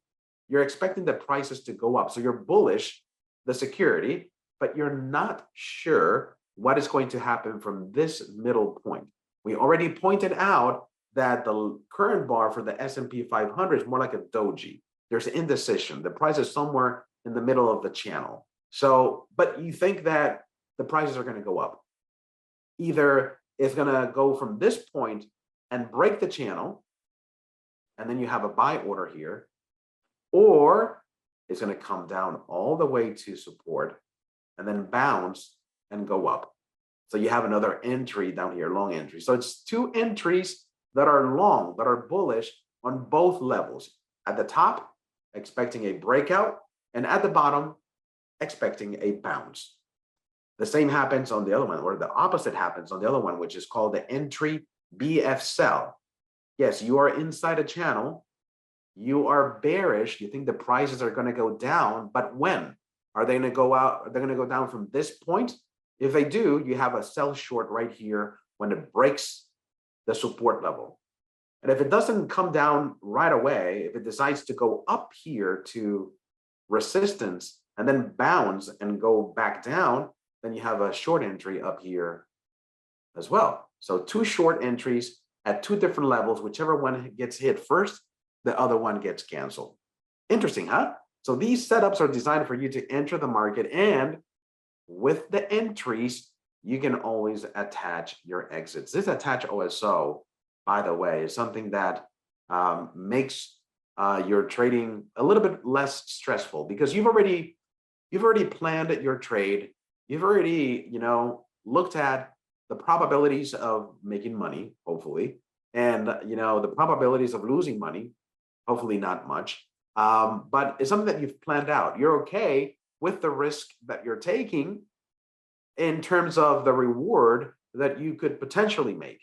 you're expecting the prices to go up. So you're bullish the security, but you're not sure what is going to happen from this middle point. We already pointed out that the current bar for the S&P 500 is more like a doji. There's indecision. The price is somewhere in the middle of the channel. So, but you think that the prices are going to go up. Either it's gonna go from this point and break the channel, and then you have a buy order here, or it's gonna come down all the way to support and then bounce and go up. So you have another entry down here, long entry. So it's two entries that are long, that are bullish on both levels. At the top, expecting a breakout, and at the bottom, expecting a bounce. The same happens on the other one, or the opposite happens on the other one, which is called the entry BF sell. Yes, you are inside a channel. You are bearish. You think the prices are going to go down, but when? Are they going to go out? Are they going to go down from this point? If they do, you have a sell short right here when it breaks the support level. And if it doesn't come down right away, if it decides to go up here to resistance and then bounce and go back down, then you have a short entry up here as well. So two short entries at two different levels. Whichever one gets hit first, the other one gets canceled. Interesting, huh? So these setups are designed for you to enter the market, and with the entries, you can always attach your exits. This attach OSO, by the way, is something that makes your trading a little bit less stressful, because you've already planned your trade. You've already, looked at the probabilities of making money, hopefully, and the probabilities of losing money, hopefully not much. But it's something that you've planned out. You're okay with the risk that you're taking in terms of the reward that you could potentially make.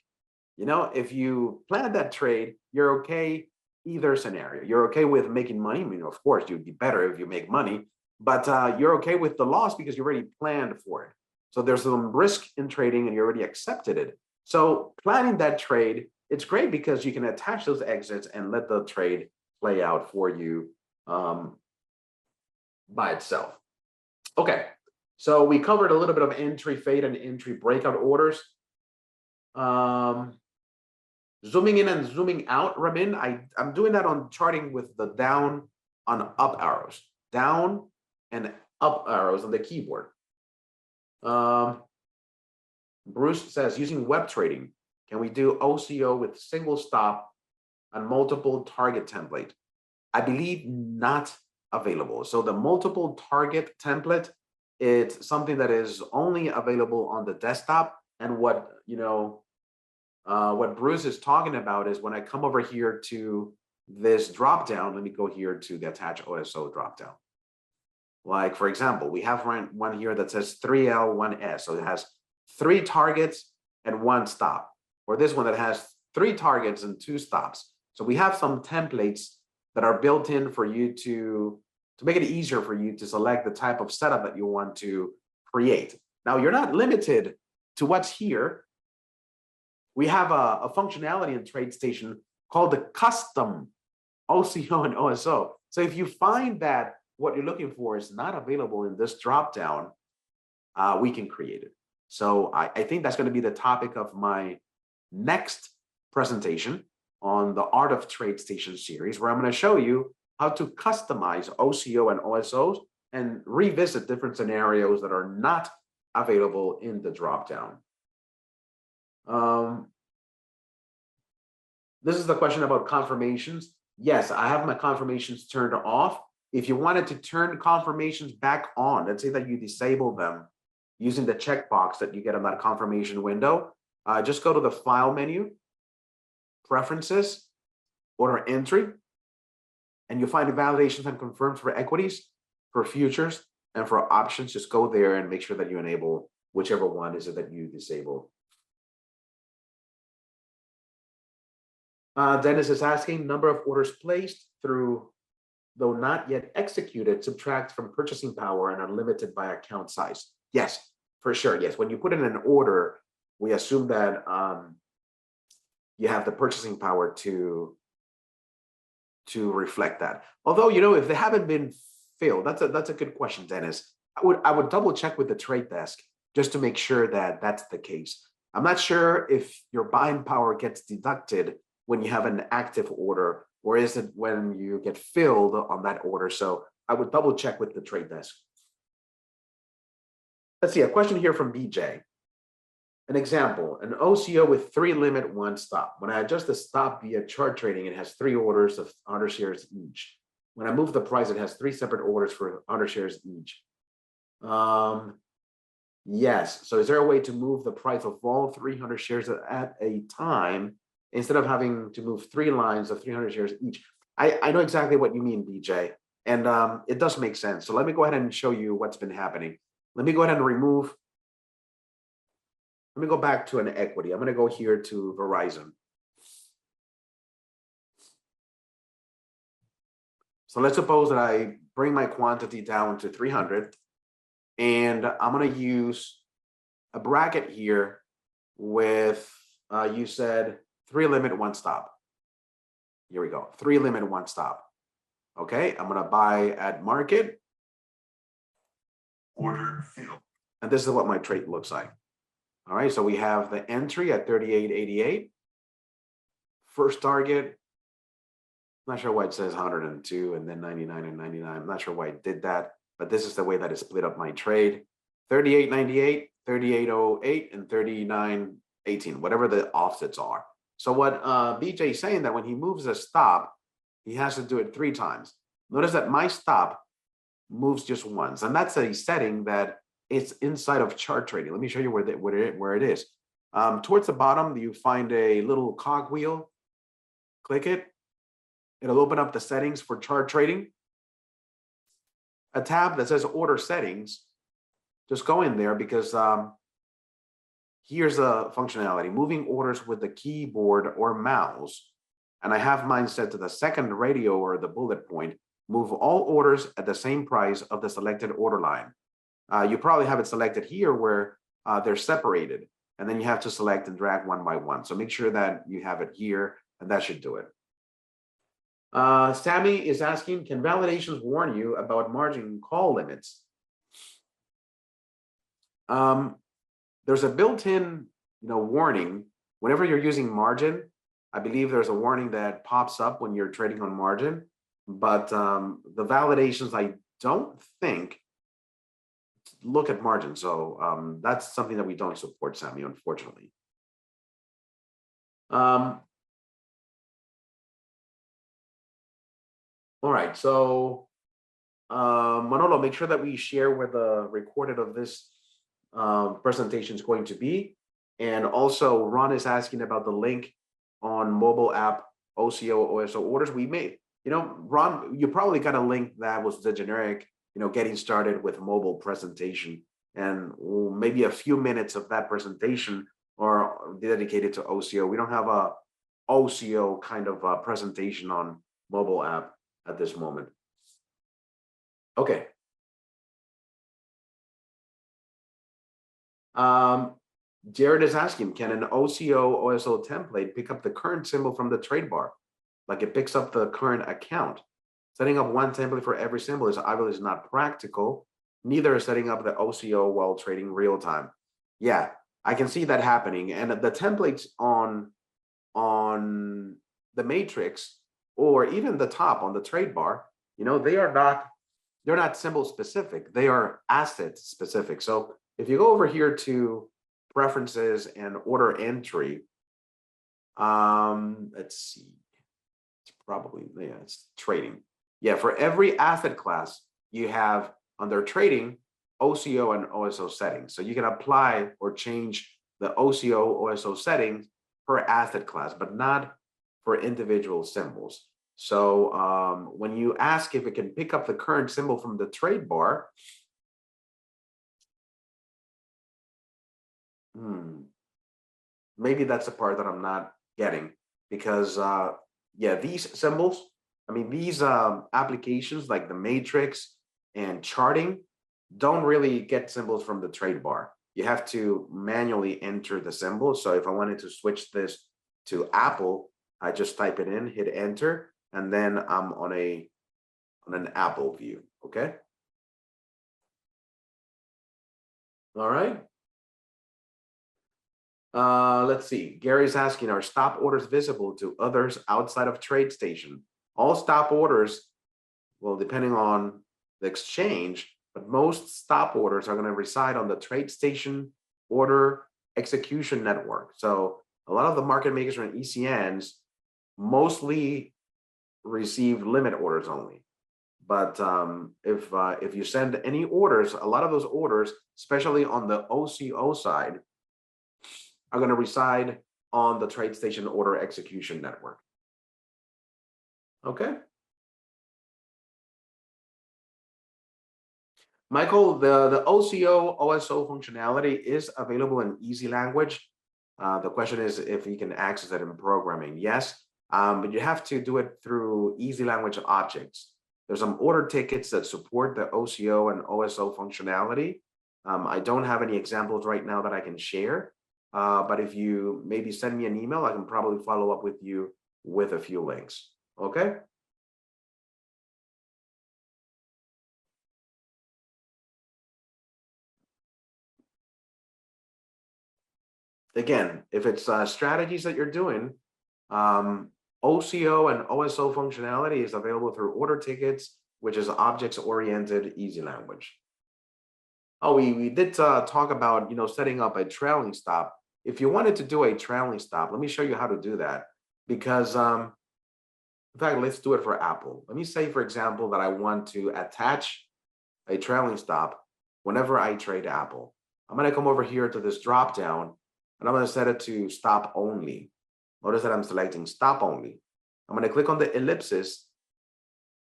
If you plan that trade, you're okay either scenario. You're okay with making money. I mean, of course, you'd be better if you make money, but you're okay with the loss because you already planned for it. So there's some risk in trading and you already accepted it. So planning that trade, it's great because you can attach those exits and let the trade play out for you by itself. Okay, so we covered a little bit of entry fade and entry breakout orders. Zooming in and zooming out, Ramin, I'm doing that on charting with the down on up arrows, down and up arrows on the keyboard. Bruce says, using web trading, can we do OCO with single stop and multiple target template? I believe not available. So the multiple target template, it's something that is only available on the desktop. And what Bruce is talking about is when I come over here to this drop down, let me go here to the attach OSO drop down. Like, for example, we have one here that says 3L1S. So it has 3 targets and 1 stop. Or this one that has 3 targets and 2 stops. So we have some templates that are built in for you to make it easier for you to select the type of setup that you want to create. Now, you're not limited to what's here. We have a functionality in Tradestation called the custom OCO and OSO. So if you find that what you're looking for is not available in this dropdown, we can create it. So I think that's going to be the topic of my next presentation on the Art of Tradestation series, where I'm going to show you how to customize OCO and OSOs and revisit different scenarios that are not available in the dropdown. This is the question about confirmations. Yes, I have my confirmations turned off. If you wanted to turn confirmations back on, let's say that you disable them using the checkbox that you get on that confirmation window, just go to the File menu, Preferences, Order Entry, and you'll find the validations and confirms for equities, for futures, and for options. Just go there and make sure that you enable whichever one is it that you disable. Dennis is asking, number of orders placed through, though not yet executed, subtract from purchasing power and unlimited by account size. Yes, for sure. Yes, when you put in an order, we assume that you have the purchasing power to reflect that. Although, if they haven't been filled, that's a good question, Dennis. I would double check with the trade desk just to make sure that that's the case. I'm not sure if your buying power gets deducted when you have an active order, or is it when you get filled on that order? So I would double check with the trade desk. Let's see, a question here from BJ. An example, an OCO with 3 limit, 1 stop. When I adjust the stop via chart trading, it has 3 orders of 100 shares each. When I move the price, it has 3 separate orders for 100 shares each. Yes. So is there a way to move the price of all 300 shares at a time instead of having to move 3 lines of 300 shares each? I know exactly what you mean, BJ, and it does make sense. So let me go ahead and show you what's been happening. Let me go ahead and remove. Let me go back to an equity. I'm going to go here to Verizon. So let's suppose that I bring my quantity down to 300, and I'm going to use a bracket here with, you said 3 limit, 1 stop. Here we go, 3 limit, 1 stop. Okay, I'm going to buy at market. Order fill. And this is what my trade looks like. All right, so we have the entry at 38.88. First target, not sure why it says 102 and then 99 and 99. I'm not sure why it did that, but this is the way that it split up my trade. 38.98, 38.08, and 39.18, whatever the offsets are. So what BJ is saying that when he moves a stop, he has to do it 3 times. Notice that my stop moves just once, and that's a setting that it's inside of chart trading. Let me show you where it is. Towards the bottom, you find a little cogwheel. Click it. It'll open up the settings for chart trading. A tab that says order settings. Just go in there because here's the functionality. Moving orders with the keyboard or mouse. And I have mine set to the second radio or the bullet point. Move all orders at the same price of the selected order line. You probably have it selected here where they're separated, and then you have to select and drag one by one. So make sure that you have it here, and that should do it. Sammy is asking, can validations warn you about margin call limits? There's a built-in, warning whenever you're using margin. I believe there's a warning that pops up when you're trading on margin, but the validations, I don't think look at margin. So that's something that we don't support, Sammy, unfortunately. All right, so Manolo, make sure that we share where the recorded of this presentation is going to be. And also Ron is asking about the link on mobile app OCO OSO orders. We made, Ron, you probably got a link that was the generic, getting started with mobile presentation, and maybe a few minutes of that presentation are dedicated to OCO. We don't have a OCO kind of presentation on mobile app at this moment. Okay. Jared is asking, can an OCO OSO template pick up the current symbol from the trade bar? Like it picks up the current account. Setting up one template for every symbol is obviously not practical. Neither is setting up the OCO while trading real time. Yeah, I can see that happening. And the templates on the matrix or even the top on the trade bar, they're not symbol specific. They are asset specific. So if you go over here to preferences and order entry, let's see, it's probably, it's trading. Yeah, for every asset class, you have under trading, OCO and OSO settings. So you can apply or change the OCO, OSO settings per asset class, but not for individual symbols. So when you ask if it can pick up the current symbol from the trade bar, maybe that's the part that I'm not getting, because yeah, these symbols, I mean, these applications like the matrix and charting don't really get symbols from the trade bar. You have to manually enter the symbol. So if I wanted to switch this to Apple, I just type it in, hit enter, and then I'm on an Apple view. Okay. All right. Let's see. Gary's asking, are stop orders visible to others outside of Tradestation? All stop orders, well, depending on the exchange, but most stop orders are going to reside on the Tradestation order execution network. So a lot of the market makers and ECNs mostly receive limit orders only. But if you send any orders, a lot of those orders, especially on the OCO side, are going to reside on the Tradestation order execution network. Okay. Michael, the OCO OSO functionality is available in easy language. The question is if you can access it in programming. Yes, but you have to do it through easy language objects. There's some order tickets that support the OCO and OSO functionality. I don't have any examples right now that I can share, but if you maybe send me an email, I can probably follow up with you with a few links. Okay. Again, if it's strategies that you're doing, OCO and OSO functionality is available through order tickets, which is objects-oriented easy language. Oh, we did talk about, setting up a trailing stop. If you wanted to do a trailing stop, let me show you how to do that. Because, in fact, let's do it for Apple. Let me say, for example, that I want to attach a trailing stop whenever I trade Apple. I'm going to come over here to this drop down, and I'm going to set it to stop only. Notice that I'm selecting stop only. I'm going to click on the ellipsis,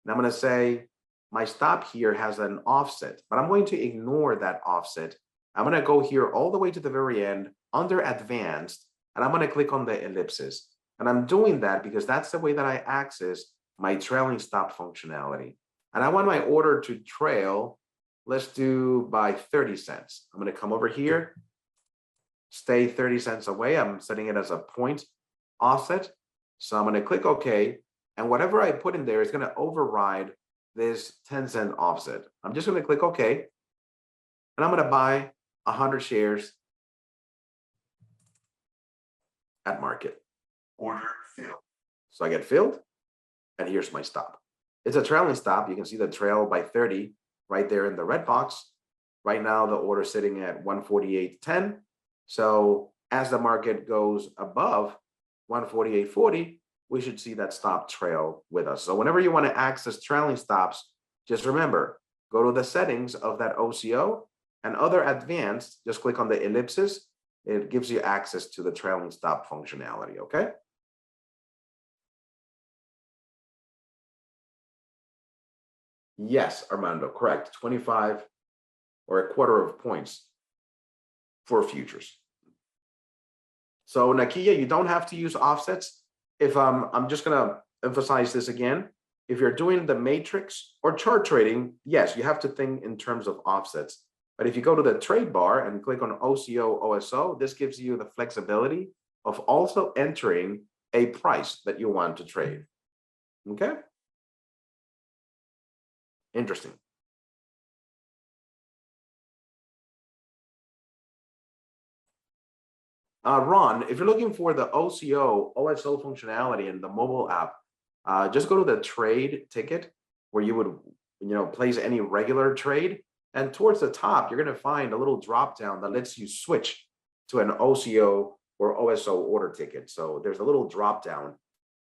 and I'm going to say my stop here has an offset, but I'm going to ignore that offset. I'm going to go here all the way to the very end under advanced, and I'm going to click on the ellipsis. And I'm doing that because that's the way that I access my trailing stop functionality. And I want my order to trail, let's do by 30 cents. I'm going to come over here, stay 30 cents away. I'm setting it as a point offset. So I'm going to click OK. And whatever I put in there is going to override this 10-cent offset. I'm just going to click OK. And I'm going to buy 100 shares at market. Order filled. So I get filled. And here's my stop. It's a trailing stop. You can see the trail by 30 right there in the red box. Right now, the order is sitting at 148.10. So as the market goes above 148.40, we should see that stop trail with us. So whenever you want to access trailing stops, just remember, go to the settings of that OCO and other advanced, just click on the ellipsis. It gives you access to the trailing stop functionality, okay? Yes, Armando, correct. 25 or a quarter of points for futures. So Nakia, you don't have to use offsets. If I'm just gonna emphasize this again. If you're doing the matrix or chart trading, yes, you have to think in terms of offsets. But if you go to the trade bar and click on OCO, OSO, this gives you the flexibility of also entering a price that you want to trade. Okay? Interesting. Ron, if you're looking for the OCO, OSO functionality in the mobile app, just go to the trade ticket where you would, place any regular trade. And towards the top, you're going to find a little drop down that lets you switch to an OCO or OSO order ticket. So there's a little drop down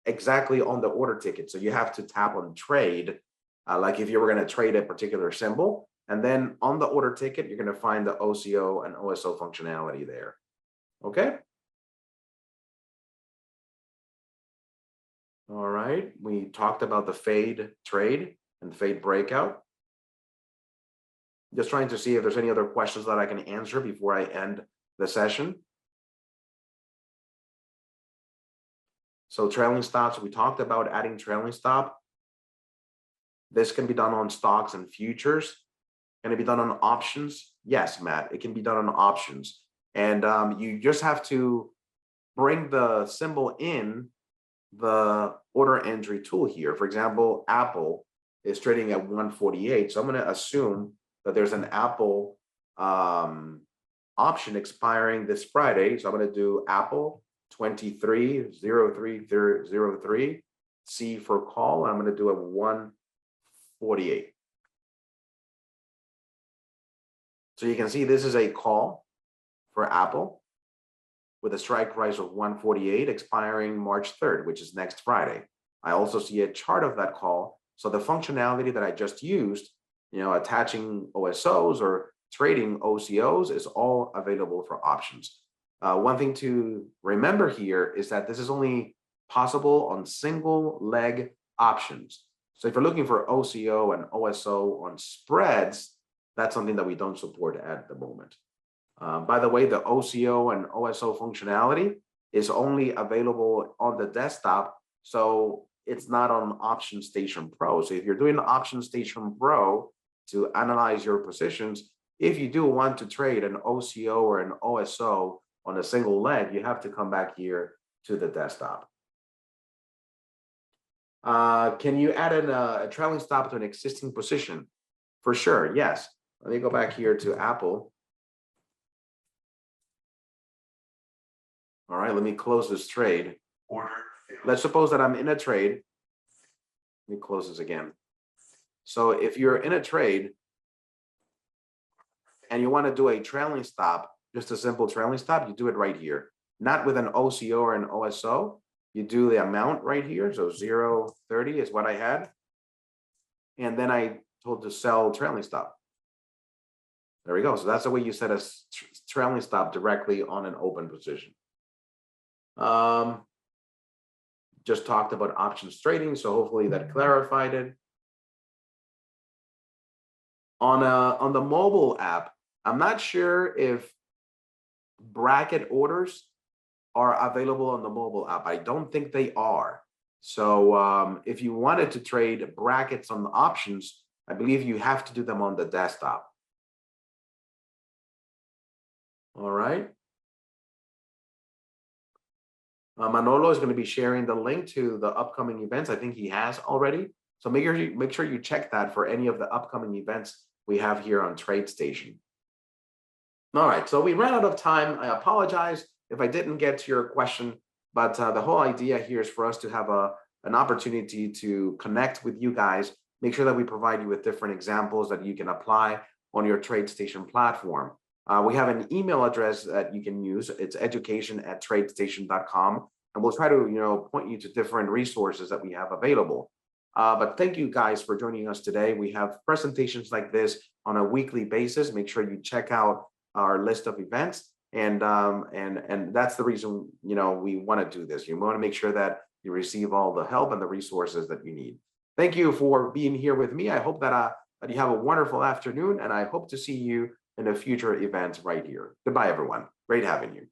exactly on the order ticket. So you have to tap on trade, like if you were going to trade a particular symbol. And then on the order ticket, you're going to find the OCO and OSO functionality there. Okay. All right. We talked about the fade trade and fade breakout. Just trying to see if there's any other questions that I can answer before I end the session. So trailing stops, we talked about adding trailing stop. This can be done on stocks and futures. Can it be done on options? Yes, Matt, it can be done on options. And you just have to bring the symbol in the order entry tool here. For example, Apple is trading at 148. So I'm going to assume that there's an Apple option expiring this Friday. So I'm going to do Apple 230303 C for call. And I'm going to do a 148. So you can see this is a call for Apple. with a strike price of 148 expiring March 3rd, which is next Friday. I also see a chart of that call. So the functionality that I just used, attaching OSOs or trading OCOs is all available for options. One thing to remember here is that this is only possible on single leg options. So if you're looking for OCO and OSO on spreads, that's something that we don't support at the moment. By the way, the OCO and OSO functionality is only available on the desktop, so it's not on Option Station Pro. So if you're doing Option Station Pro to analyze your positions, if you do want to trade an OCO or an OSO on a single leg, you have to come back here to the desktop. Can you add a trailing stop to an existing position? For sure, yes. Let me go back here to Apple. All right, let me close this trade. Let's suppose that I'm in a trade. Let me close this again. So if you're in a trade and you want to do a trailing stop, just a simple trailing stop, you do it right here. Not with an OCO or an OSO. You do the amount right here. So 0.30 is what I had. And then I told to sell trailing stop. There we go. So that's the way you set a trailing stop directly on an open position. Just talked about options trading, so hopefully that clarified it. On the mobile app, I'm not sure if bracket orders are available on the mobile app. I don't think they are. So if you wanted to trade brackets on the options, I believe you have to do them on the desktop. All right. Manolo is going to be sharing the link to the upcoming events. I think he has already. So make sure you check that for any of the upcoming events we have here on Tradestation. All right, so we ran out of time. I apologize if I didn't get to your question, but the whole idea here is for us to have an opportunity to connect with you guys, make sure that we provide you with different examples that you can apply on your Tradestation platform. We have an email address that you can use. It's education@tradestation.com, and we'll try to point you to different resources that we have available. But thank you guys for joining us today. We have presentations like this on a weekly basis. Make sure you check out our list of events, and that's the reason we want to do this. You want to make sure that you receive all the help and the resources that you need. Thank you for being here with me. I hope that you have a wonderful afternoon, and I hope to see you in a future event right here. Goodbye, everyone. Great having you.